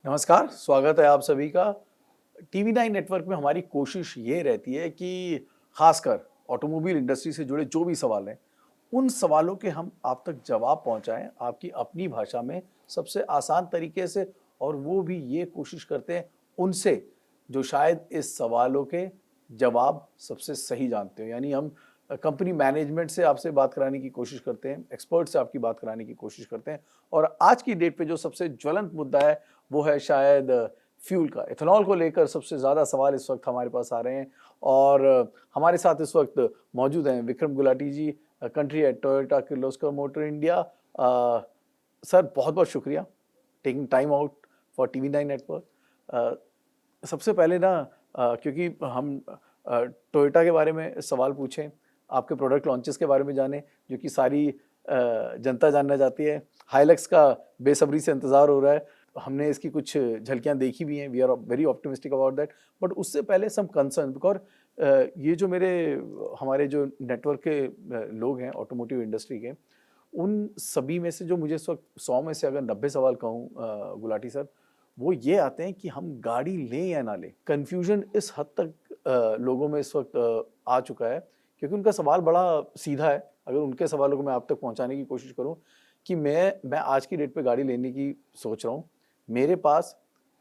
नमस्कार, स्वागत है आप सभी का। टीवी 9 नेटवर्क में हमारी कोशिश ये रहती है कि खासकर ऑटोमोबाइल इंडस्ट्री से जुड़े जो भी सवाल हैं, उन सवालों के हम आप तक जवाब पहुंचाएं आपकी अपनी भाषा में सबसे आसान तरीके से, और वो भी ये कोशिश करते हैं उनसे जो शायद इस सवालों के जवाब सबसे सही जानते हो। यानी हम कंपनी मैनेजमेंट से आपसे बात कराने की कोशिश करते हैं, एक्सपर्ट से आपकी बात कराने की कोशिश करते हैं। और आज की डेट पे जो सबसे ज्वलंत मुद्दा है वो है शायद फ्यूल का। इथेनॉल को लेकर सबसे ज़्यादा सवाल इस वक्त हमारे पास आ रहे हैं, और हमारे साथ इस वक्त मौजूद हैं Vikram Gulati ji, country at Toyota Kirloskar Motor India. Sir, बहुत बहुत शुक्रिया taking time out for TV 9 network. सबसे पहले ना क्योंकि हम टोयोटा के बारे में सवाल पूछें, आपके प्रोडक्ट लॉन्चेस के बारे में जानें जो कि सारी जनता जानना चाहती है। हाइलक्स का बेसब्री से इंतज़ार हो रहा है, हमने इसकी कुछ झलकियां देखी भी हैं, we are very optimistic about that. But उससे पहले सम कंसर्न, बिकॉज ये जो हमारे जो नेटवर्क के लोग हैं ऑटोमोटिव इंडस्ट्री के, उन सभी में से जो मुझे इस वक्त 100 में से अगर 90 सवाल कहूँ गुलाटी सर, वो ये आते हैं कि हम गाड़ी लें या ना लें। कन्फ्यूजन इस हद तक लोगों में इस वक्त आ चुका है, क्योंकि उनका सवाल बड़ा सीधा है। अगर उनके सवालों को मैं आप तक पहुंचाने की कोशिश करूं कि मैं आज की डेट पे गाड़ी लेने की सोच रहा हूं, मेरे पास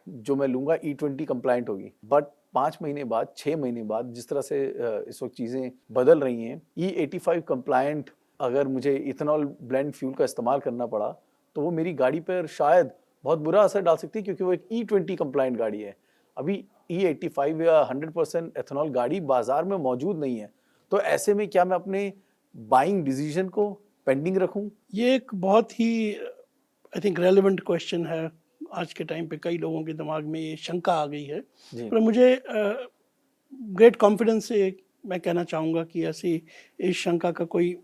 जो मैं लूंगा E20 कंप्लाइंट होगी, बट 5 महीने बाद 6 महीने बाद जिस तरह से इस वक्त चीज़ें बदल रही हैं, E85 कंप्लाइंट अगर मुझे इथेनॉल ब्लेंड फ्यूल का इस्तेमाल करना पड़ा तो वो मेरी गाड़ी पर शायद बहुत बुरा असर डाल सकती है, क्योंकि वो एक E20 कंप्लाइंट गाड़ी है। अभी E85 या 100% एथेनॉल गाड़ी बाजार में मौजूद नहीं है। तो ऐसे में क्या मैं अपने बाइंग डिसीजन को पेंडिंग रखूं? ये एक बहुत ही आई थिंक रेलेवेंट क्वेश्चन है। आज के टाइम पे कई लोगों के दिमाग में ये शंका आ गई है, पर मुझे ग्रेट कॉन्फिडेंस से मैं कहना चाहूँगा कि ऐसी इस शंका का कोई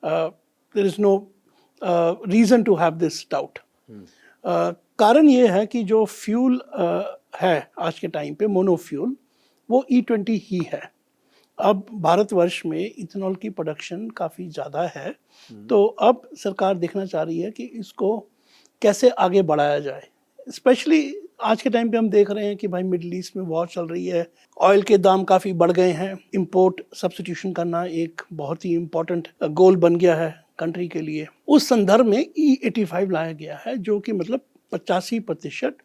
there is no reason to have this doubt. कारण ये है कि जो फ्यूल है आज के टाइम पे मोनो फ्यूल, वो E20 ही है। अब भारतवर्ष में इथेनॉल की प्रोडक्शन काफ़ी ज़्यादा है, तो अब सरकार देखना चाह रही है कि इसको कैसे आगे बढ़ाया जाए। स्पेशली आज के टाइम पे हम देख रहे हैं कि भाई मिडिल ईस्ट में वॉर चल रही है, ऑयल के दाम काफ़ी बढ़ गए हैं, इंपोर्ट सब्स्टिट्यूशन करना एक बहुत ही इम्पोर्टेंट गोल बन गया है कंट्री के लिए। उस संदर्भ में E85 लाया गया है, जो कि मतलब 85%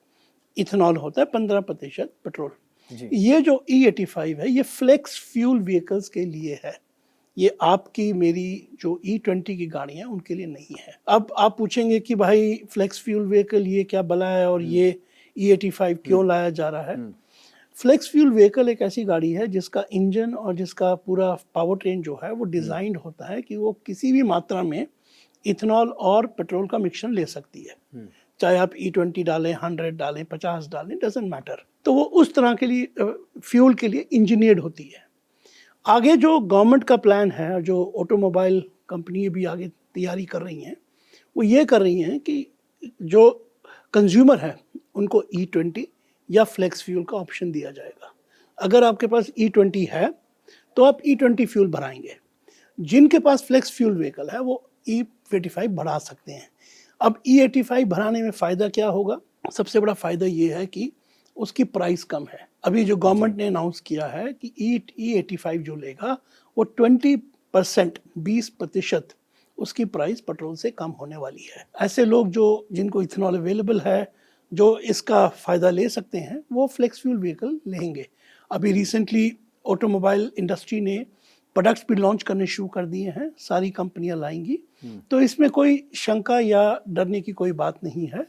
इथेनॉल होता है, 15% पेट्रोल। ये जो E85 है, ये फ्लेक्स फ्यूल व्हीकल्स के लिए है। ये आपकी मेरी जो E20 की गाड़ी है उनके लिए नहीं है। अब आप पूछेंगे कि भाई फ्लेक्स फ्यूल व्हीकल ये क्या बला है और ये E85 क्यों लाया जा रहा है। फ्लेक्स फ्यूल व्हीकल एक ऐसी गाड़ी है जिसका इंजन और जिसका पूरा पावर ट्रेन जो है वो डिज़ाइंड होता है कि वो किसी भी मात्रा में इथेनॉल और पेट्रोल का मिक्सचर ले सकती है। चाहे आप E20 डालें, 100 डालें, 50 डालें, डजेंट मैटर। तो वो उस तरह के लिए फ्यूल के लिए इंजीनियर्ड होती है। आगे जो गवर्नमेंट का प्लान है, जो ऑटोमोबाइल कंपनी भी आगे तैयारी कर रही हैं, वो ये कर रही हैं कि जो कंज्यूमर है उनको E20 या फ्लेक्स फ्यूल का ऑप्शन दिया जाएगा। अगर आपके पास E20 है तो आप E20 फ्यूल भराएंगे। जिनके पास फ्लेक्स फ्यूल व्हीकल है वो E85 भरा सकते हैं। अब E85 भराने में फ़ायदा क्या होगा? सबसे बड़ा फ़ायदा ये है कि उसकी प्राइस कम है। अभी जो गवर्नमेंट ने अनाउंस किया है कि E85 जो लेगा वो 20% उसकी प्राइस पेट्रोल से कम होने वाली है। ऐसे लोग जिनको इथेनॉल अवेलेबल है, जो इसका फ़ायदा ले सकते हैं, वो फ्लेक्स फ्यूल व्हीकल लेंगे। अभी रिसेंटली ऑटोमोबाइल इंडस्ट्री ने प्रोडक्ट्स भी लॉन्च करने शुरू कर दिए हैं, सारी कंपनियां लाएंगी। तो इसमें कोई शंका या डरने की कोई बात नहीं है।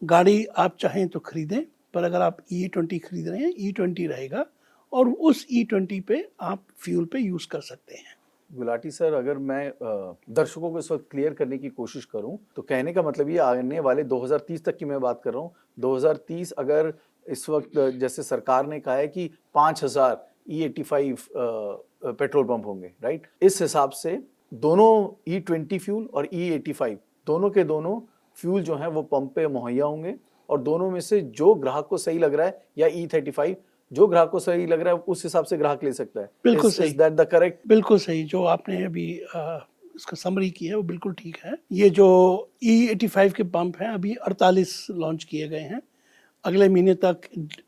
गाड़ी आप चाहें तो खरीदें, पर अगर आप E20 खरीद रहे हैं, E20 रहेगा और उस E20 पे आप फ्यूल पे यूज़ कर सकते हैं। गुलाटी सर, अगर मैं दर्शकों को इस वक्त क्लियर करने की कोशिश करूं तो कहने का मतलब ये आने वाले 2030 तक की मैं बात कर रहा हूं। 2030 अगर इस वक्त जैसे सरकार ने कहा है कि 5000 E85 पेट्रोल पंप होंगे, राइट? इस हिसाब से दोनों E20 फ्यूल और E85 दोनों के दोनों फ्यूल जो हैं वो पंप पे मुहैया होंगे, और दोनों में से जो ग्राहक को सही लग रहा है, या E35 जो ग्राहक को सही लग रहा है उस हिसाब से ग्राहक ले सकता है। बिल्कुल सही। Is that the correct? बिल्कुल सही। जो आपने अभी इसका समरी की है वो बिल्कुल ठीक है। ये जो E85 के पंप हैं, अभी 48 लॉन्च किए गए हैं। अगले महीने तक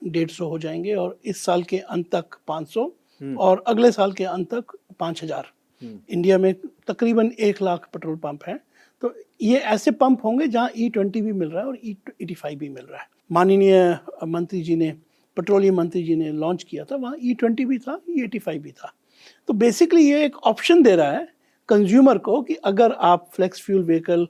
150 हो जाएंगे और इस साल के अंत तक 500 और अगले साल के अंत तक 5000। इंडिया में तकरीबन 1 लाख पेट्रोल पंप हैं। तो ये ऐसे पंप होंगे जहां E20 भी मिल रहा है और E85 भी मिल रहा है। माननीय मंत्री जी ने, पेट्रोलियम मंत्री जी ने लॉन्च किया था, वहाँ E20 भी था, E85 भी था। तो बेसिकली ये एक ऑप्शन दे रहा है कंज्यूमर को कि अगर आप फ्लेक्स फ्यूल व्हीकल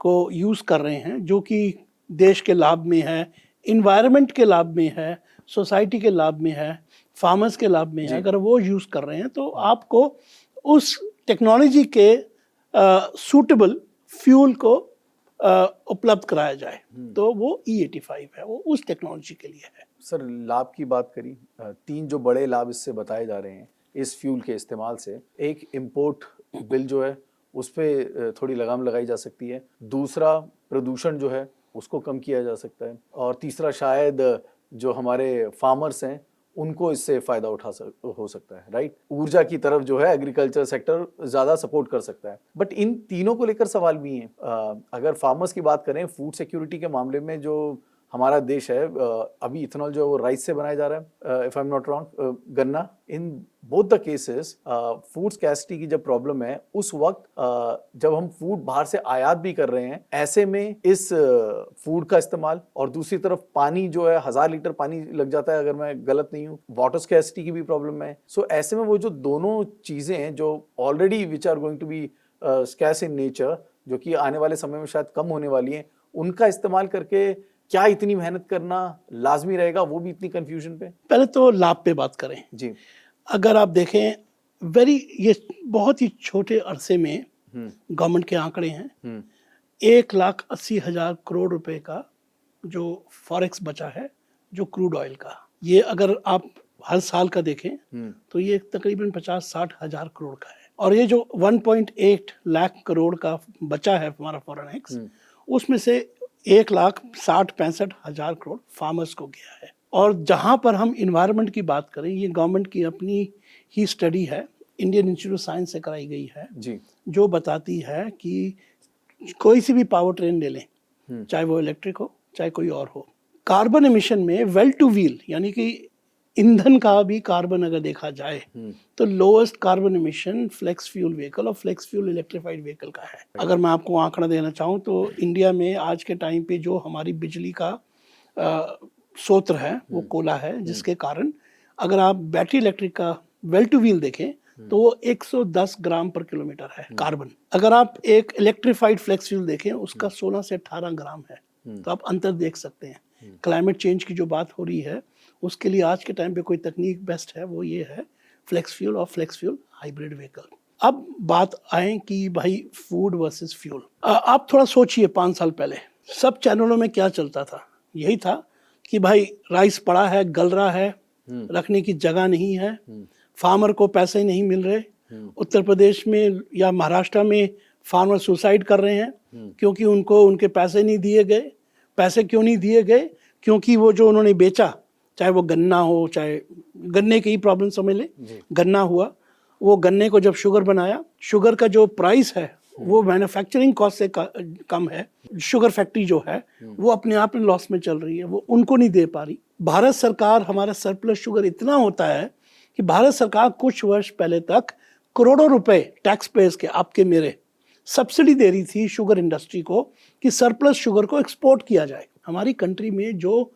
को यूज़ कर रहे हैं जो कि देश के लाभ में है, इन्वायरमेंट के लाभ में है, सोसाइटी के लाभ में है, फार्मर्स के लाभ में है, अगर वो यूज़ कर रहे हैं तो आपको उस टेक्नोलॉजी के सूटेबल फ्यूल को उपलब्ध कराया जाए। तो वो E85 है, वो उस टेक्नोलॉजी के लिए है। सर, लाभ की बात करी, 3 जो बड़े लाभ इससे बताए जा रहे हैं इस फ्यूल के इस्तेमाल से। एक, इंपोर्ट बिल जो है उस पर थोड़ी लगाम लगाई जा सकती है। दूसरा, प्रदूषण जो है उसको कम किया जा सकता है। और तीसरा, शायद जो हमारे फार्मर्स हैं उनको इससे फ़ायदा हो सकता है, राइट। ऊर्जा की तरफ जो है एग्रीकल्चर सेक्टर ज़्यादा सपोर्ट कर सकता है। बट इन तीनों को लेकर सवाल भी हैं। अगर फार्मर्स की बात करें, फूड सिक्योरिटी के मामले में जो हमारा देश है, अभी इथेनॉल जो है वो राइस से बनाया जा रहा है, if I am not wrong, गन्ना। In both the cases food scarcity की जब प्रॉब्लम है उस वक्त जब हम फूड बाहर से आयात भी कर रहे हैं, ऐसे में इस फूड का इस्तेमाल, और दूसरी तरफ पानी जो है 1000 लीटर पानी लग जाता है अगर मैं गलत नहीं हूँ, वाटर स्कैर्सिटी की भी प्रॉब्लम है। सो ऐसे में वो जो दोनों चीजें हैं जो already which are going to be scarce in nature, जो कि आने वाले समय में शायद कम होने वाली हैं, उनका इस्तेमाल करके क्या इतनी मेहनत करना लाजमी रहेगा, वो भी इतनी कंफ्यूजन पे। पहले तो लाभ पे बात करें जी। अगर आप देखें, ये बहुत ही छोटे अरसे में गवर्नमेंट के आंकड़े हैं, 1,80,000 करोड़ रुपए का जो फॉरेक्स बचा है, जो क्रूड ऑयल का, ये अगर आप हर साल का देखें तो ये तकरीबन 50-60 हजार करोड़ का है। और ये जो 1.8 लाख करोड़ का बचा है हमारा फॉरेन एक्स, उसमें से 1,60,65 हजार करोड़ फार्मर्स को गया है। और जहाँ पर हम इन्वायरमेंट की बात करें, ये गवर्नमेंट की अपनी ही स्टडी है, इंडियन इंस्टीट्यूट ऑफ साइंस से कराई गई है जी, जो बताती है कि कोई सी भी पावर ट्रेन ले लें, चाहे वो इलेक्ट्रिक हो चाहे कोई और हो, कार्बन एमिशन में वेल टू व्हील यानी कि ईंधन का भी कार्बन अगर देखा जाए तो lowest carbon emission flex fuel vehicle और फ्लेक्स फ्यूल इलेक्ट्रिफाइड व्हीकल का है। अगर मैं आपको आंकड़ा देना चाहूँ तो इंडिया में आज के टाइम पे जो हमारी बिजली का स्रोत है वो कोला है, जिसके कारण अगर आप बैटरी इलेक्ट्रिक का वेल टू व्हील देखें तो वो 110 ग्राम पर किलोमीटर है कार्बन। अगर आप एक इलेक्ट्रिफाइड फ्लेक्स फ्यूल देखें उसका 16 से 18 ग्राम है। तो आप अंतर देख सकते हैं। क्लाइमेट चेंज की जो बात हो रही है उसके लिए आज के टाइम पे कोई तकनीक बेस्ट है, वो ये है फ्लेक्स फ्यूल और फ्लेक्स फ्यूल हाइब्रिड व्हीकल। अब बात आए कि भाई फूड वर्सेस फ्यूल, आप थोड़ा सोचिए 5 साल पहले सब चैनलों में क्या चलता था, यही था कि भाई राइस पड़ा है, गल रहा है, रखने की जगह नहीं है, फार्मर को पैसे नहीं मिल रहे। उत्तर प्रदेश में या महाराष्ट्र में फार्मर सुसाइड कर रहे हैं क्योंकि उनको उनके पैसे नहीं दिए गए। पैसे क्यों नहीं दिए गए? क्योंकि वो जो उन्होंने बेचा, चाहे वो गन्ना हो, चाहे गन्ने की ही प्रॉब्लम समझ ले, गन्ना हुआ, वो गन्ने को जब शुगर बनाया, शुगर का जो प्राइस है वो मैन्युफैक्चरिंग कॉस्ट से कम है। शुगर फैक्ट्री जो है वो अपने आप में लॉस में चल रही है, वो उनको नहीं दे पा रही। भारत सरकार, हमारा सरप्लस शुगर इतना होता है कि भारत सरकार कुछ वर्ष पहले तक करोड़ों रुपए टैक्स पेयर्स के, आपके मेरे, सब्सिडी दे रही थी शुगर इंडस्ट्री को कि सरप्लस शुगर को एक्सपोर्ट किया जाए। हमारी कंट्री में जो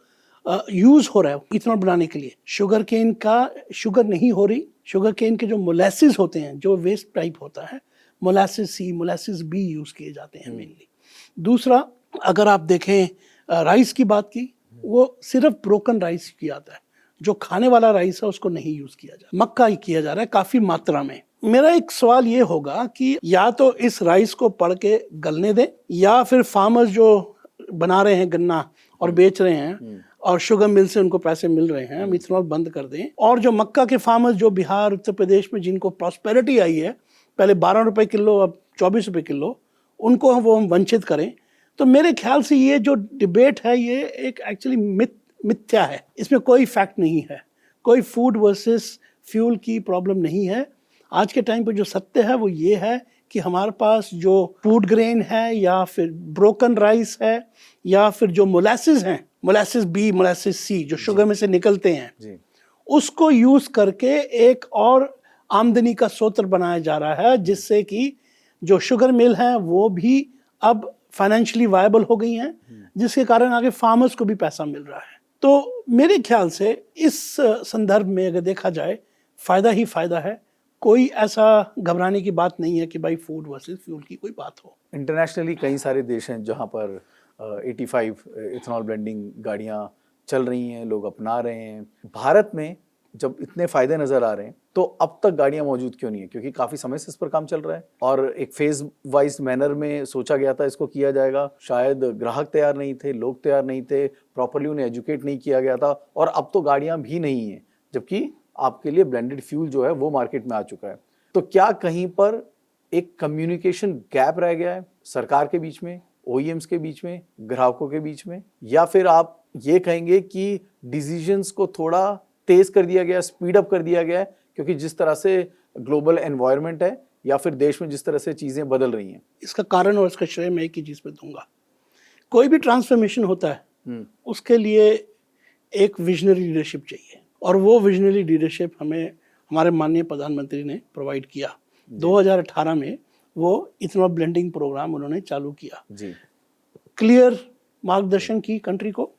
यूज़ हो रहा है इथेनॉल बनाने के लिए, शुगर केन का शुगर नहीं हो रही, शुगर केन के जो मोलेसिस होते हैं, जो वेस्ट टाइप होता है, मोलेसिस सी, मोलेसिस बी यूज़ किए जाते हैं मेनली। दूसरा, अगर आप देखें राइस की बात की, वो सिर्फ ब्रोकन राइस किया जाता है, जो खाने वाला राइस है उसको नहीं यूज़ किया जाता, मक्का ही किया जा रहा है काफ़ी मात्रा में। मेरा एक सवाल ये होगा कि या तो इस राइस को पड़ के गलने दें, या फिर फार्मर्स जो बना रहे हैं गन्ना और बेच रहे हैं और शुगर मिल से उनको पैसे मिल रहे हैं, हम इथेनॉल बंद कर दें। और जो मक्का के फार्मर्स जो बिहार, उत्तर प्रदेश में जिनको प्रॉस्पेरिटी आई है, पहले 12 रुपए किलो अब 24 रुपए किलो, उनको हम वंचित करें। तो मेरे ख्याल से ये जो डिबेट है ये एक एक्चुअली मिथ्या है, इसमें कोई फैक्ट नहीं है, कोई फूड वर्सेस फ्यूल की प्रॉब्लम नहीं है। आज के टाइम पे जो सत्य है वो ये है कि हमारे पास जो फूड ग्रेन है, या फिर ब्रोकन राइस है, या फिर जो मोलेसिस हैं, मोलासिस बी, मोलासिस सी जो शुगर में से निकलते हैं, जी उसको यूज करके एक और आमदनी का स्रोत बनाया जा रहा है, जिससे कि जो शुगर मिल हैं वो भी अब फाइनेंशियली वायबल हो गई हैं, जिसके कारण आगे फार्मर्स को भी पैसा मिल रहा है। तो मेरे ख्याल से इस संदर्भ में अगर देखा जाए फायदा ही फायदा है, कोई ऐसा घबराने की बात नहीं है कि भाई फूड वर्सेस फ्यूल की कोई बात हो। इंटरनेशनली कई सारे देश हैं जहाँ पर 85 इथेनॉल ब्लेंडिंग गाड़ियाँ चल रही हैं, लोग अपना रहे हैं। भारत में जब इतने फायदे नजर आ रहे हैं तो अब तक गाड़ियाँ मौजूद क्यों नहीं है? क्योंकि काफी समय से इस पर काम चल रहा है और एक फेज वाइज मैनर में सोचा गया था इसको किया जाएगा। शायद ग्राहक तैयार नहीं थे, लोग तैयार नहीं थे, प्रॉपरली उन्हें एजुकेट नहीं किया गया था और अब तो गाड़ियाँ भी नहीं है, जबकि आपके लिए ब्लेंडेड फ्यूल जो है वो मार्केट में आ चुका है। तो क्या कहीं पर एक कम्युनिकेशन गैप रह गया है सरकार के बीच में, ओईएम्स के बीच में, ग्राहकों के बीच में, या फिर आप ये कहेंगे कि डिसीजंस को थोड़ा तेज कर दिया गया, स्पीड अप कर दिया गया है क्योंकि जिस तरह से ग्लोबल एनवायरनमेंट है या फिर देश में जिस तरह से चीजें बदल रही हैं? इसका कारण और इसका श्रेय मैं एक ही चीज पे दूंगा। कोई भी ट्रांसफॉर्मेशन होता है उसके लिए एक विजनरी लीडरशिप चाहिए, और वो विजनरी लीडरशिप हमें हमारे माननीय प्रधानमंत्री ने प्रोवाइड किया। 2018 में वो इथेनॉल ब्लेंडिंग प्रोग्राम उन्होंने चालू किया जी। क्लियर मार्गदर्शन की कंट्री को।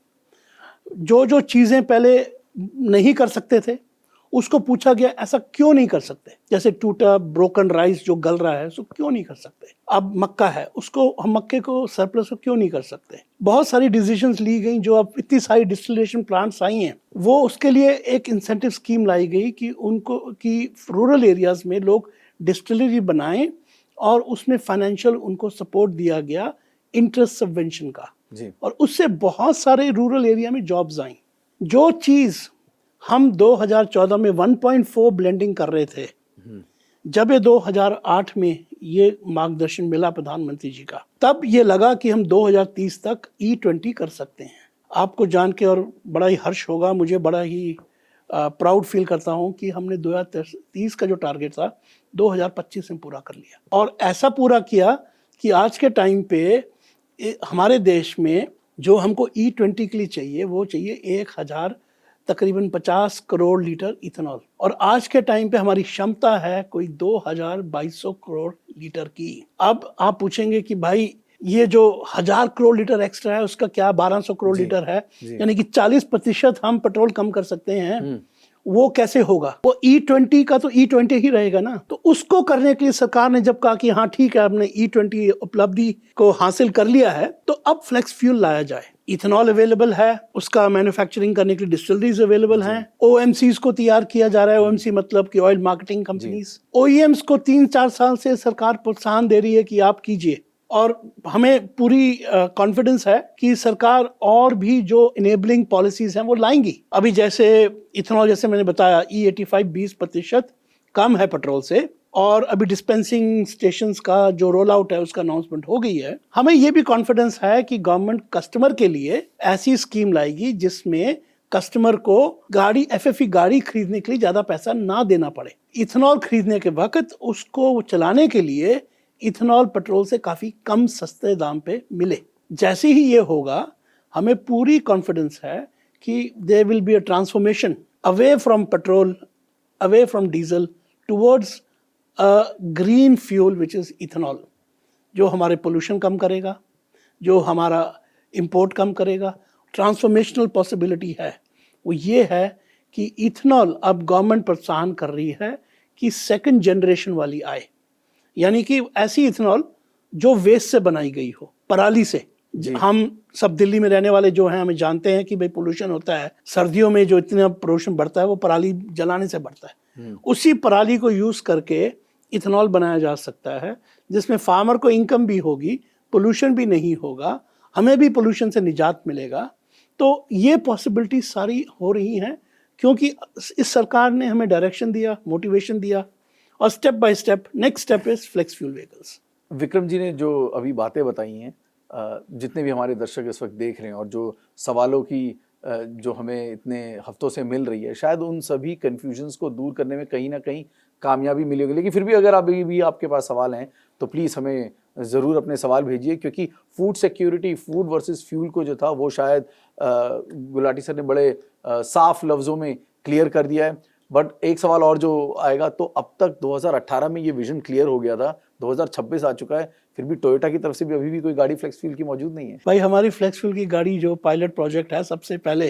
जो जो चीज़ें पहले नहीं कर सकते थे उसको पूछा गया ऐसा क्यों नहीं कर सकते, जैसे टूटा ब्रोकन राइस जो गल रहा है उसको क्यों नहीं कर सकते। अब मक्का है, उसको हम मक्के को सरप्लस को क्यों नहीं कर सकते। बहुत सारी डिसीजंस ली गई। जो अब इतनी सारी डिस्टिलेशन प्लांट्स आई हैं वो उसके लिए एक इंसेंटिव स्कीम लाई गई कि उनको कि रूरल एरियाज में लोग डिस्टिलरी बनाएं और उसमें फाइनेंशियल उनको सपोर्ट दिया गया इंटरेस्ट सबवेंशन का जी। और उससे बहुत सारे रूरल एरिया में जॉब्स आई। जो चीज़ हम 2014 में 1.4 ब्लेंडिंग कर रहे थे, जब ये 2008 में ये मार्गदर्शन मिला प्रधानमंत्री जी का, तब ये लगा कि हम 2030 तक E20 कर सकते हैं। आपको जान के और बड़ा ही हर्ष होगा, मुझे बड़ा ही प्राउड फील करता हूं कि हमने 2030 का जो टारगेट था 2025 में पूरा कर लिया। और ऐसा पूरा किया कि आज के टाइम पे हमारे देश में जो हमको E20 के लिए चाहिए वो चाहिए 1000 तकरीबन 50 करोड़ लीटर इथेनॉल, और आज के टाइम पे हमारी क्षमता है कोई 2200 करोड़ लीटर की। अब आप पूछेंगे कि भाई ये जो 1000 करोड़ लीटर एक्स्ट्रा है उसका क्या 1200 करोड़ लीटर है, यानी कि 40% हम पेट्रोल कम कर सकते हैं, वो कैसे होगा। वो E20 का तो E20 ही रहेगा ना। तो उसको करने के लिए सरकार ने जब कहा कि हाँ ठीक है हमने E20 उपलब्धि को हासिल कर लिया है तो अब फ्लेक्स फ्यूल लाया जाए। इथेनॉल अवेलेबल है, उसका मैन्युफैक्चरिंग करने के लिए डिस्टिलरीज अवेलेबल हैं, ओएमसीज को तैयार किया जा रहा है। ओएमसी मतलब कि ऑयल मार्केटिंग कंपनीज। ओईएम्स को 3-4 साल से सरकार प्रोत्साहन दे रही है कि आप कीजिए, और हमें पूरी कॉन्फिडेंस है कि सरकार और भी जो इनेबलिंग पॉलिसीज हैं वो लाएंगी। अभी जैसे इथेनॉल, जैसे मैंने बताया E85 20% कम है पेट्रोल से, और अभी डिस्पेंसिंग स्टेशंस का जो रोल आउट है उसका अनाउंसमेंट हो गई है। हमें ये भी कॉन्फिडेंस है कि गवर्नमेंट कस्टमर के लिए ऐसी स्कीम लाएगी जिसमें कस्टमर को गाड़ी FFE गाड़ी खरीदने के लिए ज्यादा पैसा ना देना पड़े। इथेनॉल खरीदने के वक्त उसको चलाने के लिए इथेनॉल पेट्रोल से काफी कम सस्ते दाम पे मिले। जैसे ही ये होगा हमें पूरी कॉन्फिडेंस है कि there will be a transformation away from petrol, away from diesel towards a green fuel which is ethanol, जो हमारे पोल्यूशन कम करेगा, जो हमारा इंपोर्ट कम करेगा। ट्रांसफॉर्मेशनल पॉसिबिलिटी है वो ये है कि इथेनॉल अब गवर्नमेंट प्रोत्साहन कर रही है कि सेकंड जनरेशन वाली आए, यानी कि ऐसी इथेनॉल जो वेस्ट से बनाई गई हो, पराली से। हम सब दिल्ली में रहने वाले जो हैं हमें जानते हैं कि भाई पोल्यूशन होता है, सर्दियों में जो इतना पोल्यूशन बढ़ता है वो पराली जलाने से बढ़ता है। उसी पराली को यूज करके इथेनॉल बनाया जा सकता है जिसमें फार्मर को इनकम भी होगी, पोल्यूशन भी नहीं होगा, हमें भी पोल्यूशन से निजात मिलेगा। तो ये पॉसिबिलिटी सारी हो रही हैं क्योंकि इस सरकार ने हमें डायरेक्शन दिया, मोटिवेशन दिया, और step by step next step is flex fuel vehicles. Vikram ji ने जो अभी बातें बताई हैं, जितने भी हमारे दर्शक इस वक्त देख रहे हैं और जो सवालों की जो हमें इतने हफ्तों से मिल रही है, शायद उन सभी कन्फ्यूजन्स को दूर करने में कहीं ना कहीं कामयाबी मिली होगी। लेकिन फिर भी अगर अभी भी आपके पास सवाल हैं तो प्लीज़ हमें ज़रूर अपने सवाल भेजिए, क्योंकि food security, food versus fuel को जो था वो शायद गुलाटी सर ने बड़े साफ लफ्ज़ों में क्लियर कर दिया है। बट एक सवाल और जो आएगा, तो अब तक 2018 में ये विजन क्लियर हो गया था, 2026 आ चुका है, फिर भी टोयोटा की तरफ से भी अभी भी कोई गाड़ी फ्लेक्स फ्यूल की मौजूद नहीं है। भाई हमारी फ्लेक्स फ्यूल की गाड़ी जो पायलट प्रोजेक्ट है सबसे पहले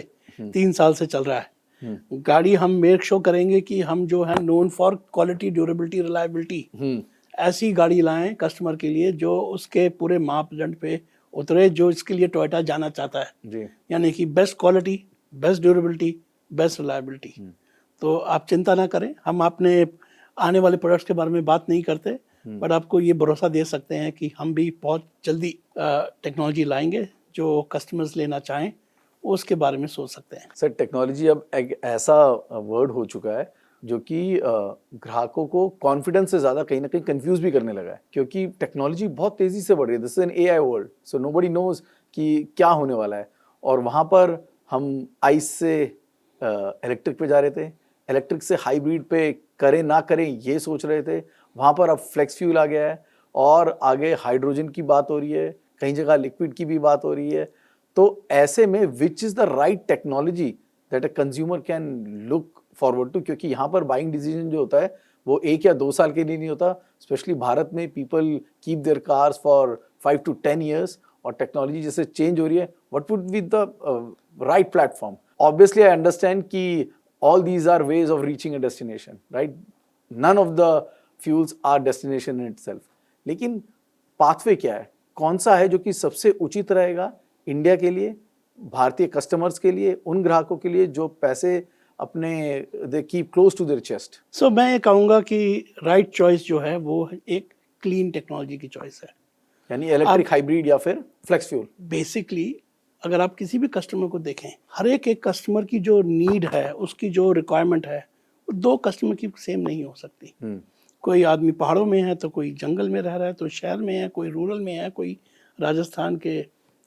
3 साल से चल रहा है। गाड़ी हम मेक श्योर करेंगे कि हम जो है known for quality, durability, reliability, ऐसी गाड़ी लाएं कस्टमर के लिए जो उसके पूरे मापदंड पे उतरे, जो इसके लिए टोयोटा जाना चाहता है। यानी कि best quality, best durability, best reliability. तो आप चिंता ना करें, हम अपने आने वाले प्रोडक्ट्स के बारे में बात नहीं करते, बट आपको ये भरोसा दे सकते हैं कि हम भी बहुत जल्दी टेक्नोलॉजी लाएंगे जो कस्टमर्स लेना चाहें, उसके बारे में सोच सकते हैं। सर, टेक्नोलॉजी अब एक ऐसा वर्ड हो चुका है जो कि ग्राहकों को कॉन्फिडेंस से ज़्यादा कहीं ना कहीं कंफ्यूज भी करने लगा है, क्योंकि टेक्नोलॉजी बहुत तेज़ी से बढ़ रही है। This is an AI world, so nobody knows कि क्या होने वाला है। और वहाँ पर हम आइस से इलेक्ट्रिक पे जा रहे थे, इलेक्ट्रिक से हाइब्रिड पे करें ना करें ये सोच रहे थे, वहाँ पर अब फ्लेक्स फ्यूल आ गया है और आगे हाइड्रोजन की बात हो रही है, कहीं जगह लिक्विड की भी बात हो रही है। तो ऐसे में which is the right technology that a consumer can look forward to, क्योंकि यहाँ पर बाइंग डिसीजन जो होता है वो 1 या 2 साल के लिए नहीं होता। स्पेशली भारत में people keep their cars for 5 to 10 years, और टेक्नोलॉजी जैसे चेंज हो रही है, what would be the right platform? Obviously I understand कि all these are ways of reaching a destination, right? None of the fuels are destination in itself. लेकिन pathway क्या है, कौन सा है जो कि सबसे उचित रहेगा इंडिया के लिए, भारतीय कस्टमर्स के लिए, उन ग्राहकों के लिए जो पैसे अपने they keep close to their chest? So मैं ये कहूँगा कि राइट चॉइस जो है वो एक क्लीन टेक्नोलॉजी की चॉइस है, यानी इलेक्ट्रिक, हाइब्रिड या फिर फ्लेक्स फ्यूल। बेसिकली अगर आप किसी भी कस्टमर को देखें, हर एक कस्टमर की जो नीड है, उसकी जो रिक्वायरमेंट है, वो 2 कस्टमर की सेम नहीं हो सकती। कोई आदमी पहाड़ों में है तो कोई जंगल में रह रहा है, तो शहर में है, कोई रूरल में है, कोई राजस्थान के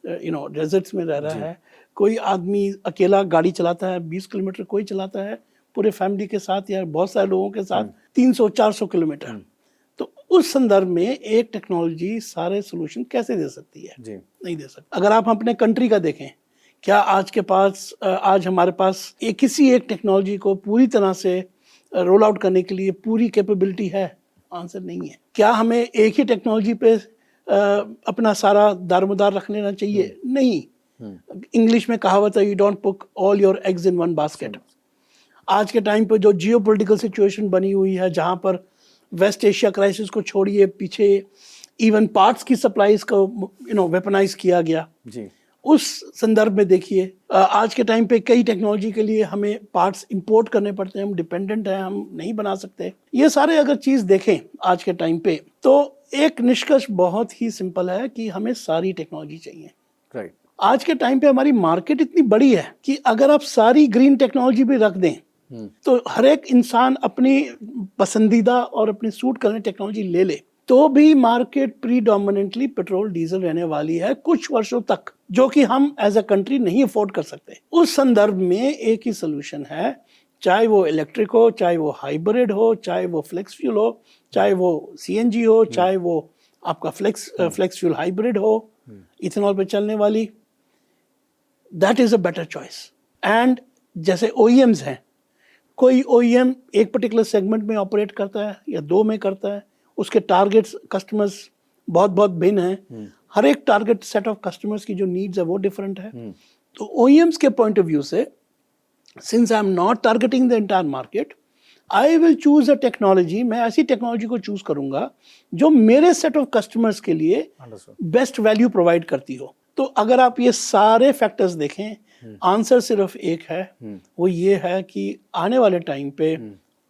डेजर्ट्स में रह रहा है, कोई आदमी अकेला गाड़ी चलाता है 20 किलोमीटर, कोई चलाता है पूरे फैमिली के साथ या बहुत सारे लोगों के साथ 300-400 किलोमीटर। तो उस संदर्भ में एक टेक्नोलॉजी सारे सोल्यूशन कैसे दे सकती है? जी नहीं दे सकती। अगर आप अपने कंट्री का देखें, क्या आज हमारे पास किसी एक टेक्नोलॉजी को पूरी तरह से रोल आउट करने के लिए पूरी कैपेबिलिटी है? आंसर नहीं है। क्या हमें एक ही टेक्नोलॉजी पे अपना सारा दारोमदार रख लेना चाहिए? नहीं। इंग्लिश में कहावत है, you don't put all your eggs in one basket. आज के टाइम पे जो जियोपॉलिटिकल सिचुएशन बनी हुई है, जहां पर वेस्ट एशिया क्राइसिस को छोड़िए, पीछे इवन पार्ट्स की सप्लाईज को वेपनाइज किया गया जी। उस संदर्भ में देखिए, आज के टाइम पे कई टेक्नोलॉजी के लिए हमें पार्ट्स इंपोर्ट करने पड़ते हैं, हम डिपेंडेंट हैं, हम नहीं बना सकते। ये सारे अगर चीज़ देखें आज के टाइम पे, तो एक निष्कर्ष बहुत ही सिंपल है कि हमें सारी टेक्नोलॉजी चाहिए। राइट। आज के टाइम पे हमारी मार्केट इतनी बड़ी है कि अगर आप सारी ग्रीन टेक्नोलॉजी भी रख दें तो हर एक इंसान अपनी पसंदीदा और अपनी सूट करने टेक्नोलॉजी ले ले, तो भी मार्केट प्रीडोमिनेंटली पेट्रोल डीजल रहने वाली है कुछ वर्षों तक, जो कि हम एज अ कंट्री नहीं अफोर्ड कर सकते। उस संदर्भ में एक ही सोल्यूशन है, चाहे वो इलेक्ट्रिक हो, चाहे वो हाइब्रिड हो, चाहे वो फ्लेक्स फ्यूल हो, चाहे वो सीएनजी हो, चाहे वो आपका फ्लेक्स फ्यूल हाइब्रिड हो, इथेनॉल पे चलने वाली, that is a better choice. And जैसे ओईएम्स हैं, कोई ओईएम एक पर्टिकुलर सेगमेंट में ऑपरेट करता है या 2 में करता है, उसके टारगेट्स कस्टमर्स बहुत बहुत भिन्न हैं, हर एक टारगेट सेट ऑफ कस्टमर्स की जो नीड्स है वो डिफरेंट है। तो ओईएम्स के पॉइंट ऑफ व्यू से, since I am not targeting the entire market, I will choose a technology, मैं ऐसी टेक्नोलॉजी को चूज करूंगा जो मेरे सेट ऑफ कस्टमर्स के लिए बेस्ट वैल्यू प्रोवाइड करती हो। तो अगर आप ये सारे फैक्टर्स देखें, आंसर सिर्फ एक है, वो ये है कि आने वाले टाइम पे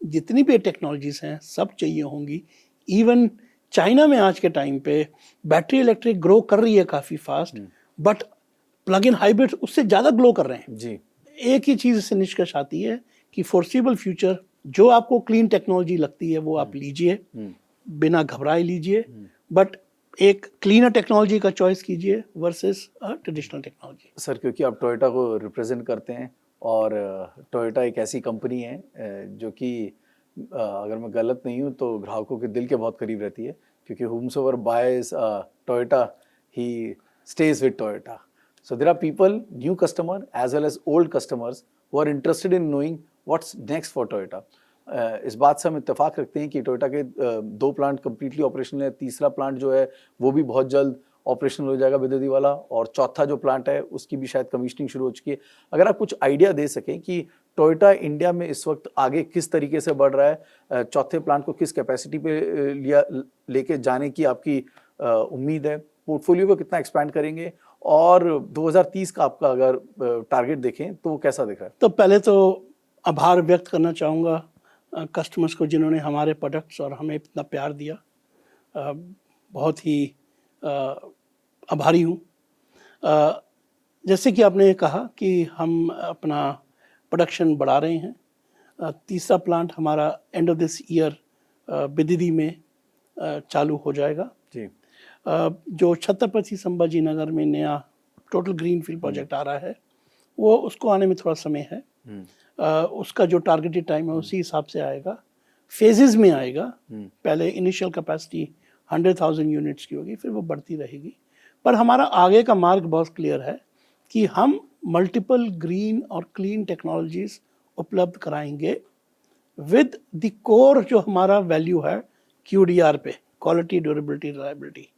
जितनी भी टेक्नोलॉजीज हैं सब चाहिए होंगी। इवन चाइना में आज के टाइम पे बैटरी इलेक्ट्रिक ग्रो कर रही है काफ़ी fast, but plug in hybrid उससे ज़्यादा ग्रो कर रहे हैं जी। एक ही चीज़ से निष्कर्ष आती है कि फोर्सिबल फ्यूचर जो आपको क्लीन टेक्नोलॉजी लगती है वो आप लीजिए, बिना घबराए लीजिए, बट एक क्लीनर टेक्नोलॉजी का चॉइस कीजिए वर्सेस ट्रेडिशनल टेक्नोलॉजी। सर, क्योंकि आप टोयोटा को रिप्रेजेंट करते हैं और टोयोटा एक ऐसी कंपनी है जो कि अगर मैं गलत नहीं हूँ तो ग्राहकों के दिल के बहुत करीब रहती है, क्योंकि whomsoever buys Toyota he stays with Toyota. So there are people, new customer as well as old customers who are interested in knowing what's next for Toyota. इस बात से हम इत्तेफाक रखते हैं कि टोयोटा के 2 प्लांट कंप्लीटली ऑपरेशनल है, तीसरा प्लांट जो है वो भी बहुत जल्द ऑपरेशनल हो जाएगा बिददी वाला, और चौथा जो प्लांट है उसकी भी शायद कमीशनिंग शुरू हो चुकी है। अगर आप कुछ आइडिया दे सकें कि टोयोटा इंडिया में इस वक्त आगे किस तरीके से बढ़ रहा है, चौथे प्लांट को किस कैपेसिटी पे लेके जाने की आपकी उम्मीद है, पोर्टफोलियो को कितना एक्सपैंड करेंगे, और 2030 का आपका अगर टारगेट देखें तो वो कैसा दिख रहा है? तो पहले तो आभार व्यक्त करना चाहूँगा कस्टमर्स को जिन्होंने हमारे प्रोडक्ट्स और हमें इतना प्यार दिया। बहुत ही आभारी हूँ। जैसे कि आपने कहा कि हम अपना प्रोडक्शन बढ़ा रहे हैं। तीसरा प्लांट हमारा एंड ऑफ दिस ईयर बिददी में चालू हो जाएगा जी। जो छत्रपति संभाजी नगर में नया टोटल ग्रीनफील्ड प्रोजेक्ट आ रहा है वो उसको आने में थोड़ा समय है। उसका जो टारगेटेड टाइम है उसी हिसाब से आएगा, फेजेस में आएगा। पहले इनिशियल कैपेसिटी 100,000 यूनिट्स की होगी, फिर वो बढ़ती रहेगी। पर हमारा आगे का मार्ग बहुत क्लियर है कि हम मल्टीपल ग्रीन और क्लीन टेक्नोलॉजीज उपलब्ध कराएंगे विद द कोर जो हमारा वैल्यू है QDR पे, क्वालिटी, ड्यूरेबिलिटी, रिलायबिलिटी।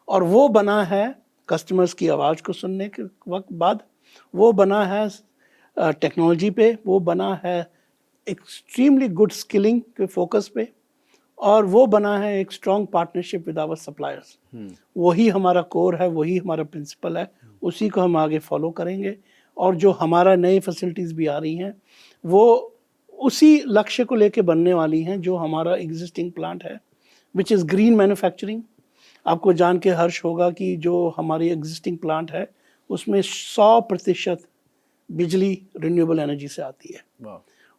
और वो बना है कस्टमर्स की आवाज़ को सुनने के वक्त बाद, वो बना है टेक्नोलॉजी पे, वो बना है एक्सट्रीमली गुड स्किलिंग के फोकस पे, और वो बना है एक strong partnership with our suppliers. वही हमारा कोर है, वही हमारा प्रिंसिपल है, उसी को हम आगे फॉलो करेंगे। और जो हमारा नई फैसिलिटीज़ भी आ रही हैं वो उसी लक्ष्य को लेके बनने वाली हैं जो हमारा एग्जिस्टिंग प्लांट है, विच इज़ ग्रीन मैन्युफैक्चरिंग। आपको जान के हर्ष होगा कि जो हमारी एग्जिस्टिंग प्लांट है उसमें 100% बिजली रिन्यूएबल एनर्जी से आती है,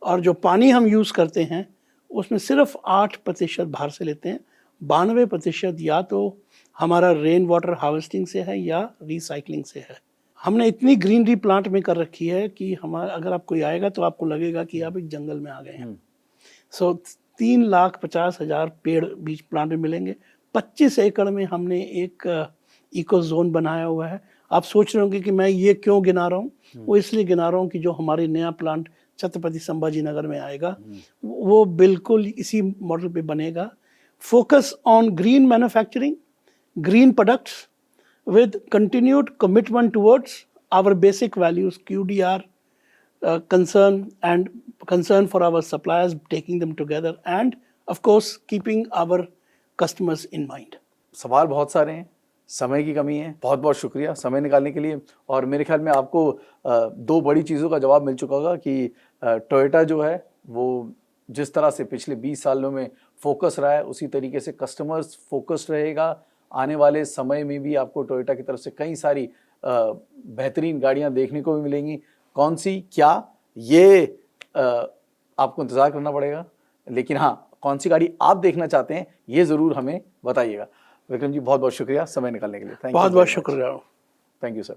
और जो पानी हम यूज़ करते हैं उसमें सिर्फ 8% बाहर से लेते हैं, 92% या तो हमारा रेन वाटर हार्वेस्टिंग से है या रिसाइकलिंग से है। हमने इतनी ग्रीनरी प्लांट में कर रखी है कि हमारा अगर आप कोई आएगा तो आपको लगेगा कि आप एक जंगल में आ गए हैं। सो 3,50,000 पेड़ बीच प्लांट में मिलेंगे। 25 एकड़ में हमने एक इको जोन बनाया हुआ है। आप सोच रहे होंगे कि मैं ये क्यों गिना रहा हूँ, वो इसलिए गिना रहा हूँ कि जो हमारे नया प्लांट छत्रपति संभाजी नगर में आएगा वो बिल्कुल इसी मॉडल पे बनेगा। Focus on green manufacturing, green products with continued commitment towards our basic values, QDR, concern for our suppliers, taking them together, and of course keeping our customers in mind. सवाल बहुत सारे हैं, समय की कमी है। बहुत बहुत शुक्रिया समय निकालने के लिए। और मेरे ख्याल में आपको 2 बड़ी चीज़ों का जवाब मिल चुका होगा कि टोयोटा जो है वो जिस तरह से पिछले 20 सालों में फोकस रहा है उसी तरीके से कस्टमर्स फोकस्ड रहेगा। आने वाले समय में भी आपको टोयोटा की तरफ से कई सारी बेहतरीन गाड़ियां देखने को भी मिलेंगी। कौन सी क्या ये आपको इंतज़ार करना पड़ेगा, लेकिन हाँ, कौन सी गाड़ी आप देखना चाहते हैं ये ज़रूर हमें बताइएगा। विक्रम जी बहुत बहुत शुक्रिया समय निकालने के लिए। बहुत बहुत शुक्रिया। Thank you sir.